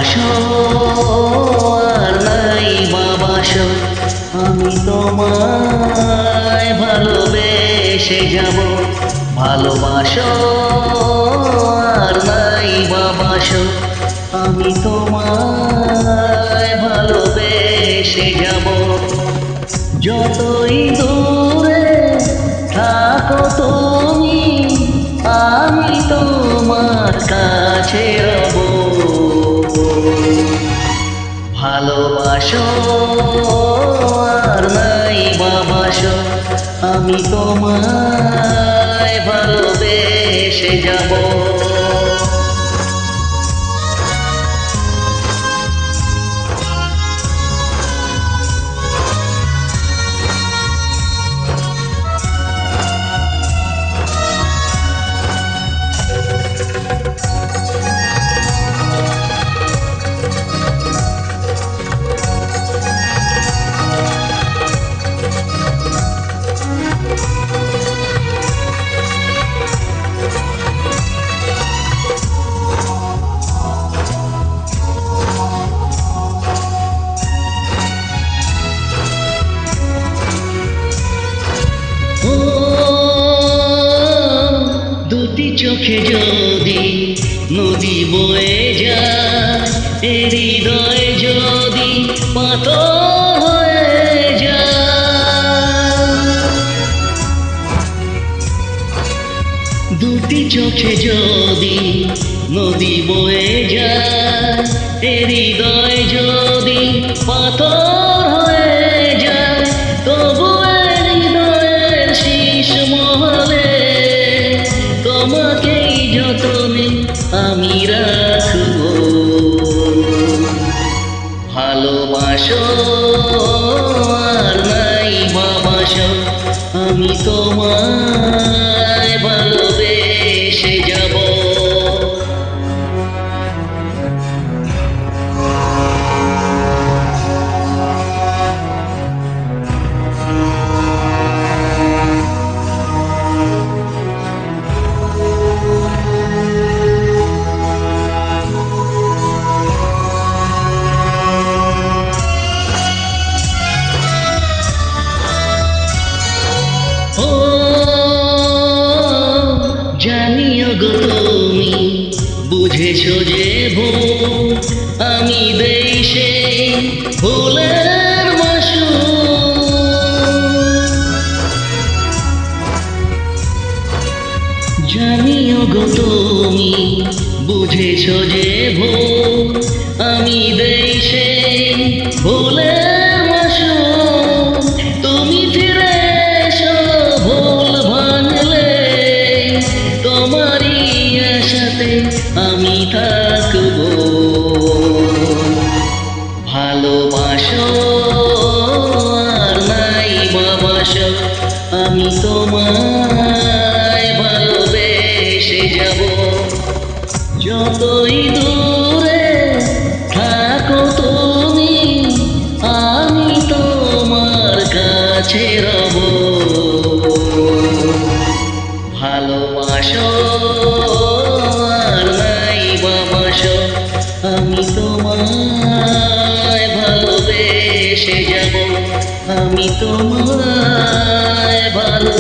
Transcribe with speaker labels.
Speaker 1: ভালোবাসো আর নাই বাবাসো, আমি তোমায় ভালোবেসে যাব। ভালোবাসো আর নাই বাবাসো, আমি তোমায় ভালোবেসে যাব। যতই দূরে থাকো তুমি, আমি তোমার কাছে রব। ভালোবাসো আর নাই বাবাসো, আমি তোমায় ভালোবেসে যাব। দুটি চোখে যদি নদী বয়ে যায়, হৃদয় যদি পাথর হয়ে যায়। দুটি চোখে যদি নদী বয়ে যায়, হৃদয় যদি পাথর হয়ে যায়, তবু হৃদয়ের শীষ মহলে তোমাকেই যতনে আমি রাখব। ভালোবাসো আর নাই বাবাসো, আমি তোমায় ভালোবেসে যাব। জানিও গো তুমি বুঝেছো যে ভুল, আমি দেই সেই ভুলের মাসুল। জানিও গো তুমি বুঝেছো যে ভুল, আমি দেই সেই ভুলের মাসুল। তুমি ফিরে এসো ভুল ভাঙলে, তোমারই আশাতে আমি থাকব। ভালোবাসো আর নাই বাবাসো, আমি তোমায় ভালোবেসে যাব। যতই দূরে থাকো তুমি, আমি তোমার কাছে রব। ভালোবাসো আর নাই বাবাসো, আমি তোমায় ভালোবেসে যাব। আমি তোমায় ভালো